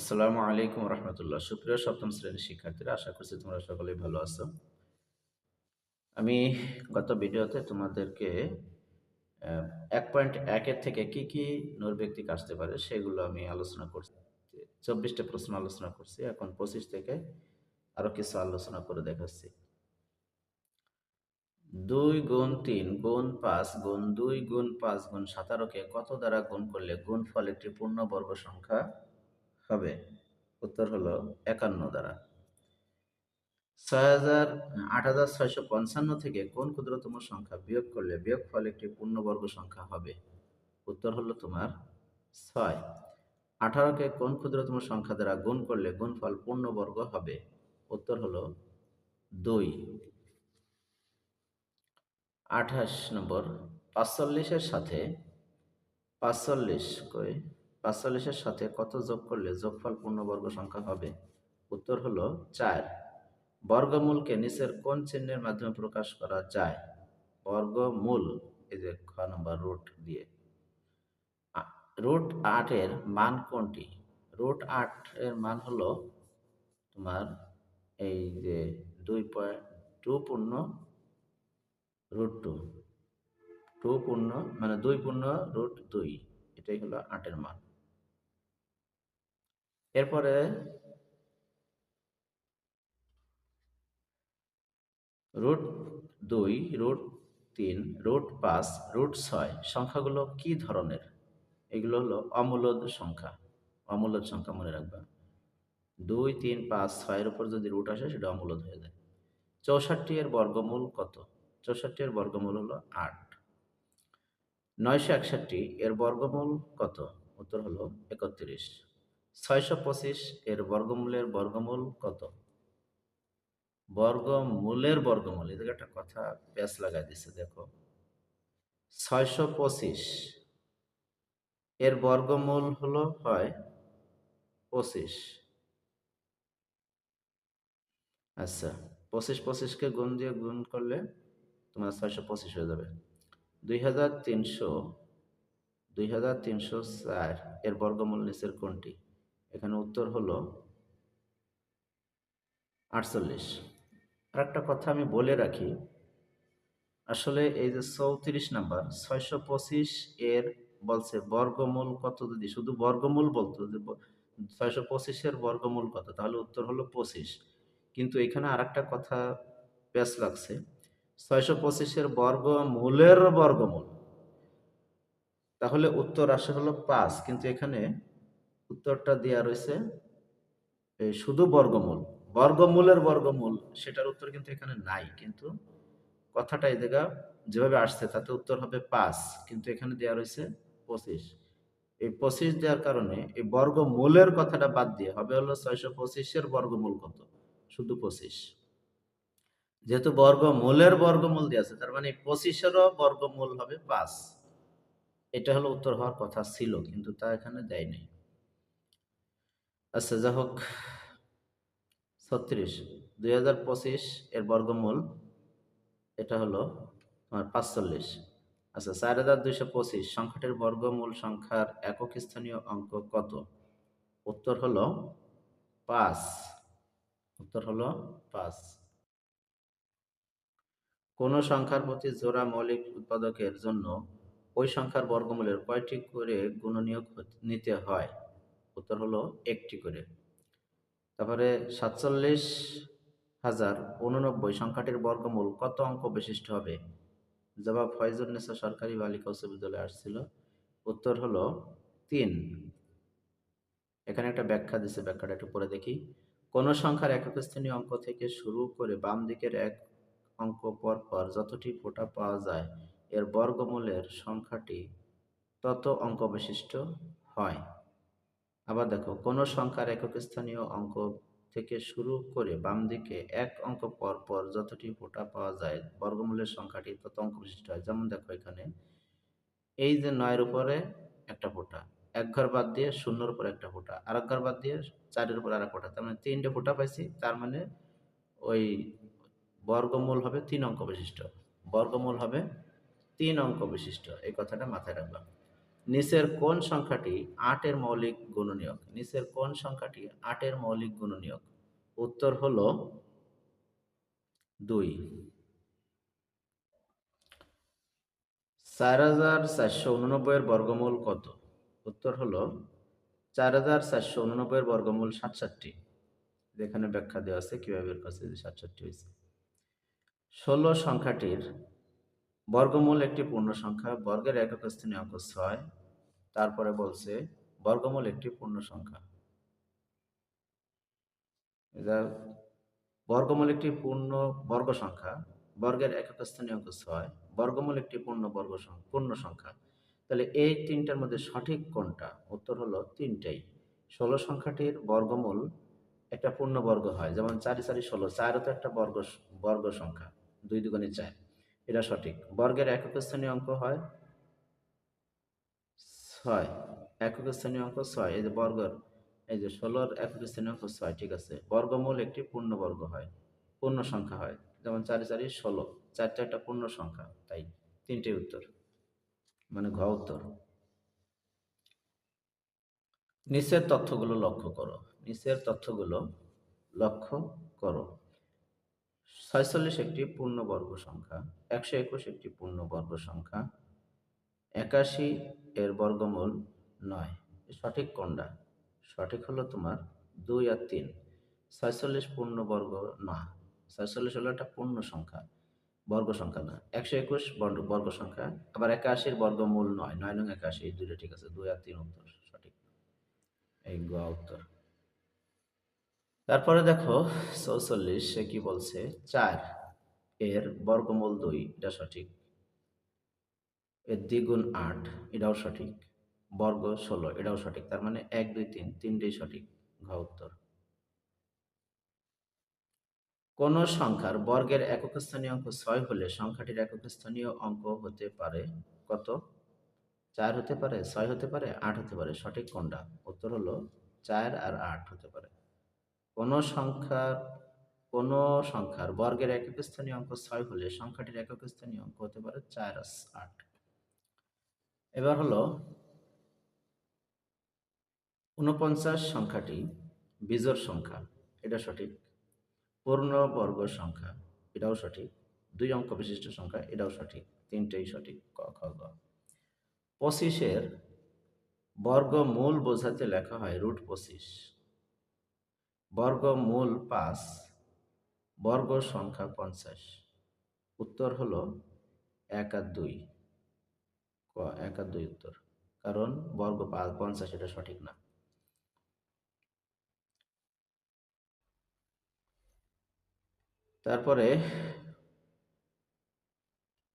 আসসালামু আলাইকুম রহমতুল্লাহ। সুপ্রিয় সপ্তম শ্রেণীর শিক্ষার্থীরা, আশা করছি তোমরা সকলেই ভালো আছো। আমি গত ভিডিওতে তোমাদেরকে 1.1 এর থেকে কি কি নৈর্ব্যক্তিক আসতে পারে সেগুলো আমি আলোচনা করছি। 24টা প্রশ্ন আলোচনা করছি। এখন 25 থেকে আরো কিছু আলোচনা করে দেখাচ্ছি। 2 গুণ 3 গুণ 5 গুণ 2 গুণ 5 গুণ 17 কে কত দ্বারা গুণ করলে গুণফল একটি পূর্ণবর্গ সংখ্যা হবে? উত্তর হলো 51 দ্বারা। 8,655 থেকে কোন ক্ষুদ্রতম সংখ্যা বিয়োগ করলে বিয়োগফল একটি পূর্ণবর্গ সংখ্যা হবে? উত্তর হলো তোমার 6। 18কে কোন ক্ষুদ্রতম সংখ্যা দ্বারা গুণ করলে গুণফল পূর্ণবর্গ হবে? উত্তর হলো 2। 28 নম্বর, 45-এর সাথে 45 এর সাথে কত যোগ করলে যোগফল পূর্ণবর্গ সংখ্যা হবে? উত্তর হলো 4। বর্গমূলকে নিচের কোন চিহ্নের মাধ্যমে প্রকাশ করা যায়? বর্গমূল, এই যে খ নম্বর, রুট দিয়ে। রুট 8 এর মান কোনটি? রুট 8 এর মান হলো তোমার এই যে 2 পূর্ণ রুট 2, 2 পূর্ণ মানে 2 পূর্ণ রুট 2, এটাই হলো 8 এর মান। এরপরে রুট 2, রুট 3, রুট 5, রুট 6 সংখ্যাগুলো কি ধরনের? এগুলো হলো অমূলদ সংখ্যা। অমূলদ সংখ্যা মনে রাখবা। 2, 3, 5, 6 এর উপর যদি রুট আসে সেটা অমূলদ হয়ে যায়। 64 এর বর্গমূল কত? 64 এর বর্গমূল হলো 8। 961 এর বর্গমূল কত? উত্তর হলো 31। 625 এর বর্গমূলের বর্গমূল কত? বর্গমূলের বর্গমূল, এদিকে একটা কথা প্যাচ লাগাই দিচ্ছে, দেখো। 625 এর বর্গমূল হলো হয় 25। আচ্ছা, 25কে গুণ দিয়ে গুণ করলে তোমার 625 হয়ে যাবে। 2304 এর বর্গমূল নিচের কোনটি? এখানে উত্তর হলো 48। আর একটা কথা আমি বলে রাখি, আসলে এই যে 34 নাম্বার, 625 এর বলছে বর্গমূল কত, যদি শুধু বর্গমূল বলতো যে 625 এর বর্গমূল কত, তাহলে উত্তর হলো 25। কিন্তু এখানে আর একটা কথা প্যাচ লাগছে, 625 এর বর্গমূলের বর্গমূল, তাহলে উত্তর আসে হলো 5। কিন্তু এখানে উত্তরটা দেওয়া রয়েছে এই শুধু বর্গমূল, বর্গমূলের বর্গমূল, সেটার উত্তর কিন্তু এখানে নাই। কিন্তু কথাটা এই জায়গা যেভাবে আসছে তাতে উত্তর হবে 5, কিন্তু এখানে দেওয়া রয়েছে 25। এই 25 দেওয়ার কারণে এই বর্গমূলের কথাটা বাদ দিয়ে হবে হলো 625 এর বর্গমূল কত? শুধু 25। যেহেতু বর্গমূলের বর্গমূল দিয়ে আছে, তার মানে 25-এরও বর্গমূল হবে 5। এটা হলো উত্তর হওয়ার কথা ছিল, কিন্তু তা এখানে দেয় নাই। আচ্ছা, যা হোক, 36, 2025 এর বর্গমূল, এটা হলো তোমার 45। আচ্ছা, 4225 সংখ্যাটির বর্গমূল সংখ্যার একক স্থানীয় অঙ্ক কত? উত্তর হলো 5। উত্তর হলো 5। কোন সংখ্যার প্রতি জোড়া মৌলিক উৎপাদকের জন্য ওই সংখ্যার বর্গমূলের কয়টি করে গুণনীয়ক নিতে হয়? উত্তর হলো 1টি করে। তারপরে 47,089 সংখ্যাটির বর্গমূল কত অঙ্ক বিশিষ্ট হবে? জবাব ফয়জুন্নেসা সরকারি বালিকা উচ্চ বিদ্যালয়ে আসছিল। উত্তর হলো 3। এখানে একটা ব্যাখ্যা দিছে, ব্যাখ্যাটা একটু পরে দেখি। কোন সংখ্যার একক স্থানীয় অঙ্ক থেকে শুরু করে বাম দিকের এক অঙ্ক পর পর যতটি ফোঁটা পাওয়া যায় এর বর্গমূলের সংখ্যাটি তত অঙ্ক বিশিষ্ট হয়। আবার দেখো, কোন সংখ্যার একক স্থানীয় অঙ্ক থেকে শুরু করে বাম দিকে এক অঙ্ক পর পর যতটি ফোঁটা পাওয়া যায় বর্গমূলের সংখ্যাটি তত অঙ্ক বিশিষ্ট হয়। যেমন দেখো, এখানে এই যে 9-এর উপরে একটা ফোঁটা, এক ঘর বাদ দিয়ে 0-এর উপর একটা ফোঁটা, আর এক ঘর বাদ দিয়ে 4-এর উপর আর এক ফোঁটা, তার মানে 3টে ফোঁটা পাইছি। তার মানে ওই বর্গমূল হবে 3 অঙ্ক বিশিষ্ট। বর্গমূল হবে 3 অঙ্ক বিশিষ্ট, এই কথাটা মাথায় রাখলাম। নিচের কোন সংখ্যাটি 8 এর মৌলিক গুণনীয়ক? নিচের কোন সংখ্যাটি 8 এর মৌলিক গুণনীয়ক? উত্তর হলো 2। 4489 এর বর্গমূল কত? উত্তর হলো 4489 এর বর্গমূল 67। যেখানে ব্যাখ্যা দেওয়া আছে কিভাবে বের করছে যে 67 হয়েছে। 16 সংখ্যাটির বর্গমূল একটি পূর্ণ সংখ্যা, বর্গের একক স্থানীয় অঙ্ক 6। তারপরে বলছে বর্গমূল একটি পূর্ণ সংখ্যা। এটা বর্গমূল একটি পূর্ণ বর্গ সংখ্যা, বর্গের একক স্থানীয় অঙ্ক 6, বর্গমূল একটি পূর্ণ সংখ্যা। তাহলে এই তিনটার মধ্যে সঠিক কোনটা? উত্তর হলো তিনটাই। 16 সংখ্যাটির বর্গমূল একটা পূর্ণবর্গ হয়, যেমন 4 4 16, 4ও তো একটা বর্গ সংখ্যা, 2 দুগুণে 4, এটা সঠিক। বর্গের একক স্থানীয় অঙ্ক হয় 6, একক স্থানীয় অঙ্ক 6, এই যে বর্গের এই যে 16-র একক স্থানীয় অঙ্ক 6, ঠিক আছে। বর্গমূল একটি পূর্ণবর্গ হয়, পূর্ণ সংখ্যা হয়, যেমন 4 4 16, 4টা একটা পূর্ণ সংখ্যা, তাই তিনটে উত্তর, মানে ঘ উত্তর। নিচের তথ্যগুলো লক্ষ্য করো, নিচের তথ্যগুলো লক্ষ্য করো। 46 একটি পূর্ণবর্গ সংখ্যা, 121 একটি পূর্ণবর্গ সংখ্যা, 81 এর বর্গমূল 9। সঠিক কোনটা? সঠিক হলো তোমার 2 আর 3। 46 পূর্ণবর্গ না, 46 হলো একটা পূর্ণ সংখ্যা, বর্গ সংখ্যা না। 121 বর্গ সংখ্যা, আবার 81 বর্গমূল 9, 9 নং 81, এই দুটো ঠিক আছে। 2 আর 3 উত্তর সঠিক, এই গ উত্তর। তারপরে দেখো 44, সে কি বলছে? 4 এর বর্গমূল 2, এটা সঠিক। এর দ্বিগুণ 8, এটাও সঠিক। বর্গ 16, এটাও সঠিক। তার মানে 1 2 3 তিনটেই সঠিক, ঘ উত্তর। কোন সংখ্যার বর্গের একক স্থানীয় অঙ্ক 6 হলে সংখ্যাটির একক স্থানীয় অঙ্ক হতে পারে কত? 4 হতে পারে, 6 হতে পারে, 8 হতে পারে। সঠিক কোনটা? উত্তর হলো 4 আর 8 হতে পারে। কোন সংখ্যার বর্গের একক স্থানীয় অঙ্ক 6 হলে সংখ্যাটির একক স্থানীয় অঙ্ক হতে পারে 4 আর 8। এবার হলো 49 সংখ্যাটি বিজোড় সংখ্যা, এটা সঠিক। পূর্ণ বর্গ সংখ্যা, এটাও সঠিক। 2 অঙ্ক বিশিষ্ট সংখ্যা, এটাও সঠিক। তিনটেই সঠিক, ক খ গ। 25-এর বর্গমূল বোঝাতে লেখা হয় √25। বর্গমূল 5, বর্গ সংখ্যা 50। উত্তর হলো 1 আর 2, ক 1 আর 2 উত্তর, কারণ বর্গ 50 এটা সঠিক না। তারপরে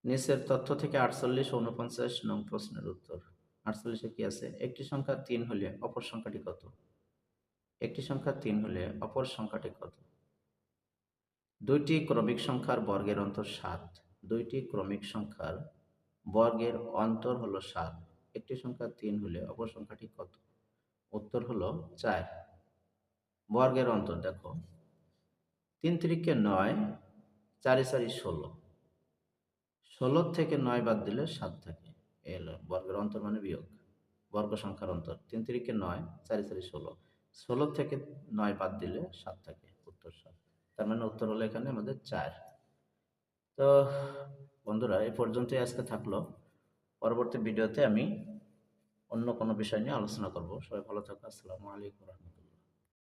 নিচের তথ্য থেকে 48 ও 49 নং প্রশ্নের উত্তর। 48-এ কি আছে? একটি সংখ্যা 3 হলে অপর সংখ্যাটি কত? একটি সংখ্যা 3 হলে অপর সংখ্যাটি কত? দুইটি ক্রমিক সংখ্যার বর্গের অন্তর 7। দুইটি ক্রমিক সংখ্যার বর্গের অন্তর হলো 7। একটি সংখ্যা 3 হলে অপর সংখ্যাটি কত? উত্তর হলো 4। বর্গের অন্তর দেখো, 3 3 9, 4 4 16, 16 থেকে 9 বাদ দিলে 7 থাকে। এল বর্গের অন্তর মানে বিয়োগ, বর্গ সংখ্যার অন্তর। 3 3 9, 4 4 16, 16 থেকে 9 বাদ দিলে 7 থাকে, উত্তর 7। তার মানে উত্তর হলো এখানে আমাদের 4। তো বন্ধুরা, এই পর্যন্তই আজকে থাকলো। পরবর্তী ভিডিওতে আমি অন্য কোনো বিষয় নিয়ে আলোচনা করব। সবাই ভালো থাকো। আসসালামু আলাইকুম।